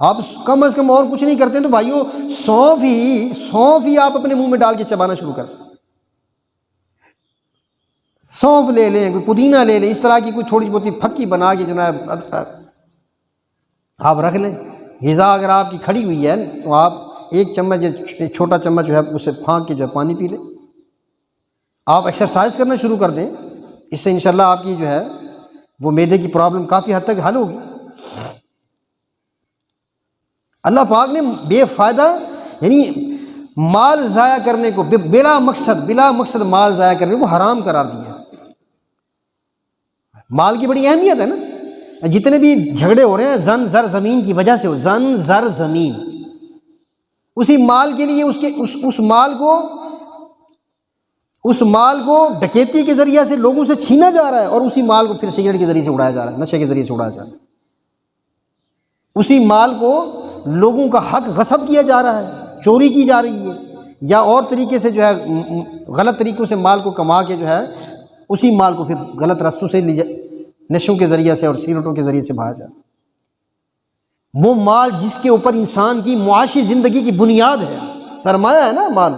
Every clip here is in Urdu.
آپ کم از کم اور کچھ نہیں کرتے تو بھائیو سونف ہی آپ اپنے منہ میں ڈال کے چبانا شروع کر دیں. سونف لے لیں، کوئی پودینہ لے لیں، اس طرح کی کوئی تھوڑی بہت پھکی بنا کے جناب آپ رکھ لیں. غذا اگر آپ کی کھڑی ہوئی ہے تو آپ ایک چمچ چھوٹا چمچ جو ہے اسے پھانک کے جو ہے پانی پی لیں. آپ ایکسرسائز کرنا شروع کر دیں، اس سے انشاءاللہ آپ کی جو ہے وہ معدے کی پرابلم کافی حد تک حل ہوگی. اللہ پاک نے بے فائدہ یعنی مال ضائع کرنے کو بلا مقصد مال ضائع کرنے کو حرام قرار دیا. مال کی بڑی اہمیت ہے نا. جتنے بھی جھگڑے ہو رہے ہیں زن زر زمین کی وجہ سے ہو، زن زر زمین، اسی مال کے لیے اس مال کو ڈکیتی کے ذریعے سے لوگوں سے چھینا جا رہا ہے، اور اسی مال کو پھر سگریٹ کے ذریعے سے اڑایا جا رہا ہے، نشے کے ذریعے سے اڑایا جا رہا ہے. اسی مال کو لوگوں کا حق غصب کیا جا رہا ہے، چوری کی جا رہی ہے، یا اور طریقے سے جو ہے غلط طریقوں سے مال کو کما کے جو ہے اسی مال کو پھر غلط راستوں سے نشوں کے ذریعے سے اور سگریٹوں کے ذریعے سے بھایا جا رہا ہے. وہ مال جس کے اوپر انسان کی معاشی زندگی کی بنیاد ہے، سرمایہ ہے نا مال،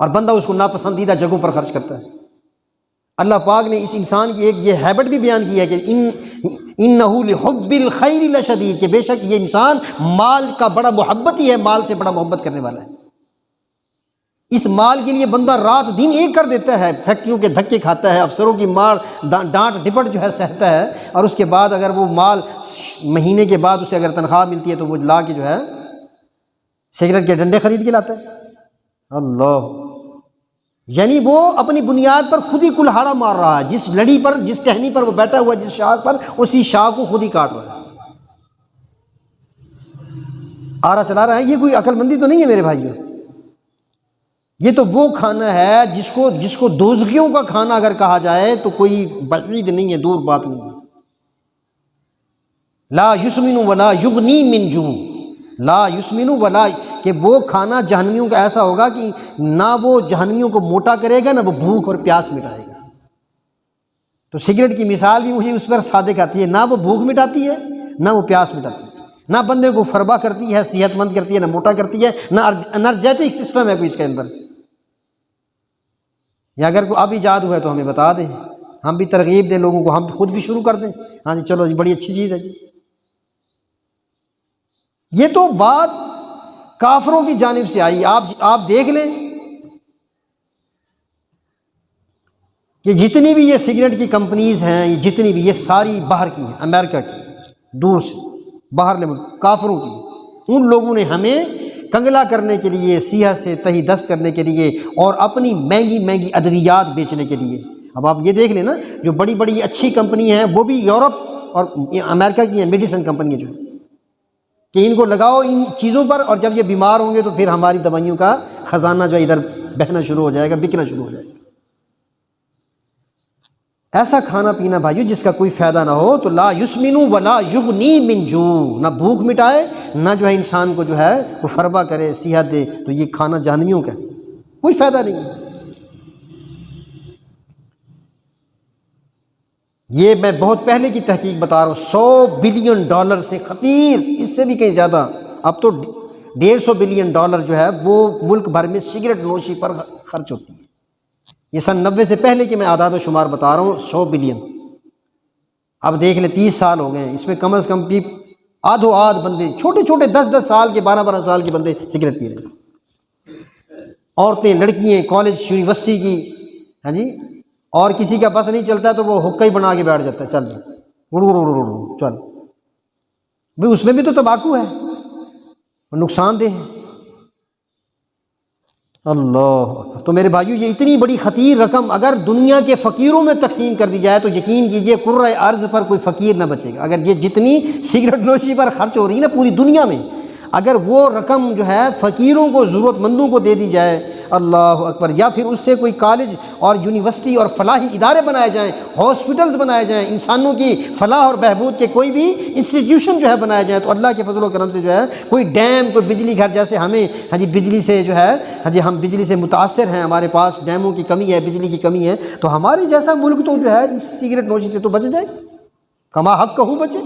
اور بندہ اس کو ناپسندیدہ جگہوں پر خرچ کرتا ہے. اللہ پاک نے اس انسان کی ایک یہ ہیبٹ بھی بیان کی ہے کہ انہ لحب الخیر لشدید، کہ بے شک یہ انسان مال کا بڑا محبتی ہے، مال سے بڑا محبت کرنے والا ہے. اس مال کے لیے بندہ رات دن ایک کر دیتا ہے، فیکٹریوں کے دھکے کھاتا ہے، افسروں کی مار ڈانٹ ڈپٹ جو ہے سہتا ہے، اور اس کے بعد اگر وہ مال مہینے کے بعد اسے اگر تنخواہ ملتی ہے تو وہ لا کے جو ہے سگریٹ کے ڈنڈے خرید کے لاتا ہے. اللہ، یعنی وہ اپنی بنیاد پر خود ہی کلہاڑا مار رہا ہے. جس لڑی پر، جس ٹہنی پر وہ بیٹھا ہوا ہے، جس شاخ پر، اسی شاخ کو خود ہی کاٹ رہا ہے، آرا چلا رہا ہے. یہ کوئی عقل مندی تو نہیں ہے میرے بھائیوں. یہ تو وہ کھانا ہے جس کو دوزخیوں کا کھانا اگر کہا جائے تو کوئی بعید نہیں ہے، دور بات نہیں ہے. لا یسمن ولا یغنی من جوع، لا یسمن ولا، کہ وہ کھانا جہنمیوں کا ایسا ہوگا کہ نہ وہ جہنمیوں کو موٹا کرے گا، نہ وہ بھوک اور پیاس مٹائے گا. تو سگریٹ کی مثال بھی مجھے اس پر صادق آتی ہے، نہ وہ بھوک مٹاتی ہے، نہ وہ پیاس مٹاتی ہے، نہ بندے کو فربا کرتی ہے، صحت مند کرتی ہے، نہ موٹا کرتی ہے، نہ انرجیٹک سسٹم ہے کوئی اس کے اندر. یا اگر کوئی اب ایجاد ہوا ہے تو ہمیں بتا دیں، ہم بھی ترغیب دیں لوگوں کو، ہم خود بھی شروع کر دیں. ہاں جی چلو جی، بڑی اچھی چیز ہے جی. یہ تو بات کافروں کی جانب سے آئی. آپ دیکھ لیں کہ جتنی بھی یہ سگریٹ کی کمپنیز ہیں، یہ جتنی بھی، یہ ساری باہر کی ہیں، امریکہ کی، دور سے باہر ملک کافروں کی. ان لوگوں نے ہمیں کنگلا کرنے کے لیے، سیاہ سے تہی دست کرنے کے لیے، اور اپنی مہنگی مہنگی ادویات بیچنے کے لیے. اب آپ یہ دیکھ لیں نا، جو بڑی بڑی اچھی کمپنی ہیں وہ بھی یورپ اور امریکہ کی ہیں، میڈیسن کمپنی جو ہے، کہ ان کو لگاؤ ان چیزوں پر، اور جب یہ بیمار ہوں گے تو پھر ہماری دوائیوں کا خزانہ جو ادھر بہنا شروع ہو جائے گا، بکنا شروع ہو جائے گا. ایسا کھانا پینا بھائیو جس کا کوئی فائدہ نہ ہو، تو لا یسمن ولا یغنی من جوع، نہ بھوک مٹائے، نہ جو ہے انسان کو جو ہے وہ فربا کرے، صحت دے. تو یہ کھانا جہنمیوں کا ہے، کوئی فائدہ نہیں ہے. یہ میں بہت پہلے کی تحقیق بتا رہا ہوں، $100 بلین سے خطیر، اس سے بھی کہیں زیادہ، اب تو $150 بلین جو ہے وہ ملک بھر میں سگریٹ نوشی پر خرچ ہوتی ہے. یہ سن 90 سے پہلے کے میں اعداد و شمار بتا رہا ہوں، 100 بلین. اب دیکھ لیں 30 سال ہو گئے ہیں، اس میں کم از کم بھی آدھو آدھ بندے، چھوٹے چھوٹے 10 سال کے، 12 سال کے بندے سگریٹ پی رہے ہیں. عورتیں، لڑکیاں، کالج یونیورسٹی کی، ہاں جی. اور کسی کا بس نہیں چلتا تو وہ حقہ ہی بنا کے بیٹھ جاتا ہے، چل چل بھائی، اس میں بھی تو تمباکو ہے، نقصان دہ ہے. اللہ. تو میرے بھائیو، یہ اتنی بڑی خطیر رقم اگر دنیا کے فقیروں میں تقسیم کر دی جائے تو یقین کیجئے کرۂ ارض پر کوئی فقیر نہ بچے گا. اگر یہ جتنی سگریٹ نوشی پر خرچ ہو رہی ہے نا پوری دنیا میں، اگر وہ رقم جو ہے فقیروں کو، ضرورت مندوں کو دے دی جائے، اللہ اکبر، یا پھر اس سے کوئی کالج اور یونیورسٹی اور فلاحی ادارے بنائے جائیں، ہاسپٹلز بنائے جائیں، انسانوں کی فلاح اور بہبود کے کوئی بھی انسٹیٹیوشن جو ہے بنائے جائیں، تو اللہ کے فضل و کرم سے جو ہے کوئی ڈیم، کوئی بجلی گھر، جیسے ہمیں ہاں جی بجلی سے جو ہے ہاں جی ہم بجلی سے متاثر ہیں، ہمارے پاس ڈیموں کی کمی ہے، بجلی کی کمی ہے، تو ہمارے جیسا ملک تو جو ہے اس سگریٹ نوشی سے تو بچ جائے، کما حق کہو بچے.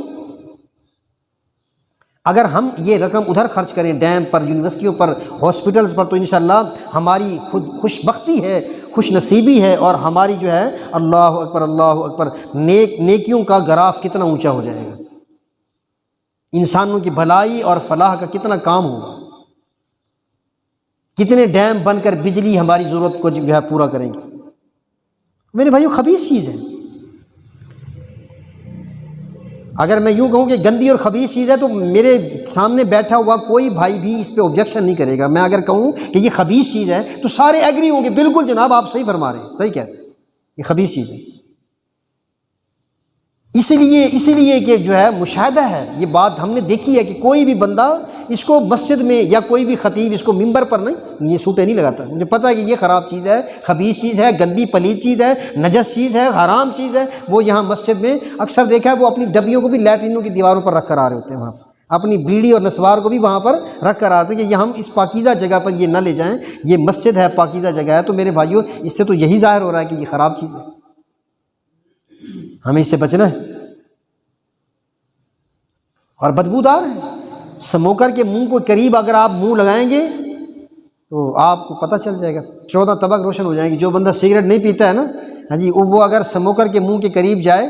اگر ہم یہ رقم ادھر خرچ کریں ڈیم پر، یونیورسٹیوں پر، ہاسپٹلز پر، تو انشاءاللہ ہماری خود خوش بختی ہے، خوش نصیبی ہے، اور ہماری جو ہے اللہ اکبر اللہ اکبر نیکیوں کا گراف کتنا اونچا ہو جائے گا، انسانوں کی بھلائی اور فلاح کا کتنا کام ہوگا، کتنے ڈیم بن کر بجلی ہماری ضرورت کو جو ہے پورا کریں گے۔ میرے بھائیو خبیث چیز ہے، اگر میں یوں کہوں کہ گندی اور خبیث چیز ہے تو میرے سامنے بیٹھا ہوا کوئی بھائی بھی اس پہ آبجیکشن نہیں کرے گا۔ میں اگر کہوں کہ یہ خبیث چیز ہے تو سارے ایگری ہوں گے، بالکل جناب آپ صحیح فرما رہے ہیں، صحیح کہہ رہے ہیں، یہ خبیث چیز ہے۔ اسی لیے کہ جو ہے مشاہدہ ہے، یہ بات ہم نے دیکھی ہے کہ کوئی بھی بندہ اس کو مسجد میں یا کوئی بھی خطیب اس کو ممبر پر نہیں، یہ سوٹے نہیں لگاتا۔ مجھے پتہ ہے کہ یہ خراب چیز ہے، خبیث چیز ہے، گندی پلید چیز ہے، نجس چیز ہے، حرام چیز ہے۔ وہ یہاں مسجد میں اکثر دیکھا ہے وہ اپنی ڈبیوں کو بھی لیٹرینوں کی دیواروں پر رکھ کر آ رہے ہوتے ہیں، وہاں اپنی بیڑی اور نسوار کو بھی وہاں پر رکھ کر آتے ہیں کہ یہ ہم اس پاکیزہ جگہ پر یہ نہ لے جائیں، یہ مسجد ہے، پاکیزہ جگہ ہے۔ تو میرے بھائیوں اس سے تو یہی ظاہر ہو رہا ہے کہ یہ خراب چیز ہے، ہمیں اس سے بچنا ہے، اور بدبودار ہے۔ سموکر کے منہ کو قریب اگر آپ منہ لگائیں گے تو آپ کو پتہ چل جائے گا، 14 طبق روشن ہو جائیں گی۔ جو بندہ سگریٹ نہیں پیتا ہے نا، ہاں جی، وہ اگر سموکر کے منہ کے قریب جائے،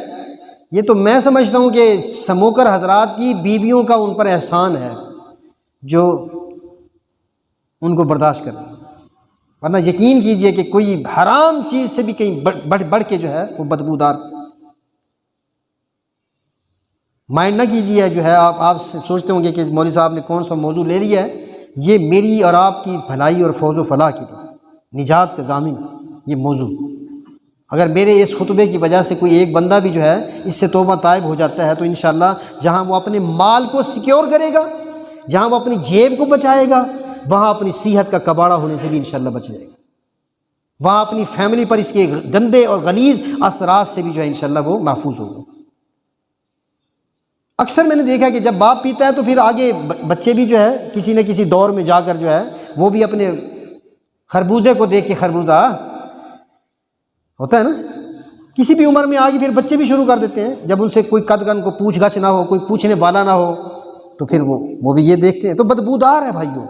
یہ تو میں سمجھتا ہوں کہ سموکر حضرات کی بیویوں کا ان پر احسان ہے جو ان کو برداشت کریں، ورنہ یقین کیجئے کہ کوئی حرام چیز سے بھی کہیں بڑھ کے جو ہے وہ بدبودار۔ مائنڈ نہ کیجیے جو ہے آپ سے سوچتے ہوں گے کہ مولوی صاحب نے کون سا موضوع لے لیا ہے، یہ میری اور آپ کی بھلائی اور فوز و فلاح کے لیے، نجات کا ضامن یہ موضوع۔ اگر میرے اس خطبے کی وجہ سے کوئی ایک بندہ بھی جو ہے اس سے توبہ طائب ہو جاتا ہے تو انشاءاللہ جہاں وہ اپنے مال کو سیکیور کرے گا، جہاں وہ اپنی جیب کو بچائے گا، وہاں اپنی صحت کا کباڑہ ہونے سے بھی انشاءاللہ بچ جائے گا، وہاں اپنی فیملی پر اس کے گندے اور غلیظ اثرات سے بھی جو ہے انشاءاللہ وہ محفوظ ہوگا۔ اکثر میں نے دیکھا کہ جب باپ پیتا ہے تو پھر آگے بچے بھی جو ہے کسی نہ کسی دور میں جا کر جو ہے وہ بھی اپنے خربوزے کو دیکھ کے خربوزہ ہوتا ہے نا، کسی بھی عمر میں آگے پھر بچے بھی شروع کر دیتے ہیں، جب ان سے کوئی قد کن کو پوچھ گچھ نہ ہو، کوئی پوچھنے والا نہ ہو، تو پھر وہ بھی یہ دیکھتے ہیں، تو بدبودار ہے بھائیوں۔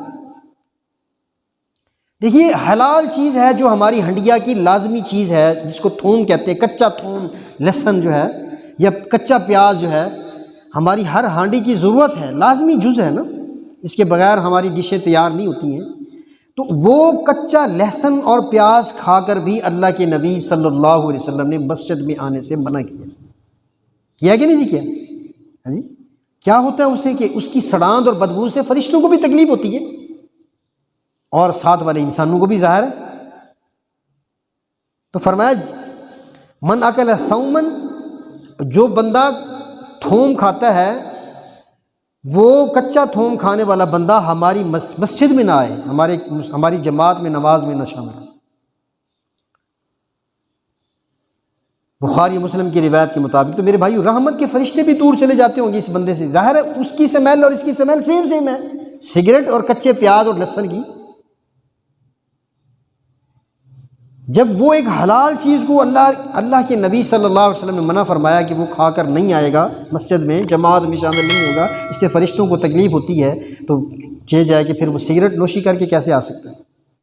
دیکھیے حلال چیز ہے جو ہماری ہنڈیا کی لازمی چیز ہے، جس کو تھوم کہتے ہیں، کچا تھوم، لہسن جو ہے یا کچا پیاز جو ہے ہماری ہر ہانڈی کی ضرورت ہے، لازمی جز ہے نا، اس کے بغیر ہماری ڈشیں تیار نہیں ہوتی ہیں۔ تو وہ کچا لہسن اور پیاز کھا کر بھی اللہ کے نبی صلی اللہ علیہ وسلم نے مسجد میں آنے سے منع کیا کہ نہیں جی؟ ہاں جی، کیا ہوتا ہے اسے کہ اس کی سڑاند اور بدبو سے فرشتوں کو بھی تکلیف ہوتی ہے اور ساتھ والے انسانوں کو بھی ظاہر ہے۔ تو فرمایا من اکل ثومن، جو بندہ تھوم کھاتا ہے، وہ کچا تھوم کھانے والا بندہ ہماری مسجد میں نہ آئے، ہماری جماعت میں نماز میں نہ شامل ہو۔ بخاری مسلم کی روایت کے مطابق تو میرے بھائیو رحمت کے فرشتے بھی دور چلے جاتے ہوں گے اس بندے سے، ظاہر ہے اس کی سمیل اور اس کی سمیل سیم ہے، سگریٹ اور کچے پیاز اور لہسن کی۔ جب وہ ایک حلال چیز کو اللہ کے نبی صلی اللہ علیہ وسلم نے منع فرمایا کہ وہ کھا کر نہیں آئے گا مسجد میں، جماعت میں شامل نہیں ہوگا، اس سے فرشتوں کو تکلیف ہوتی ہے، تو یہ جائے کہ پھر وہ سگریٹ نوشی کر کے کیسے آ سکتا ہے؟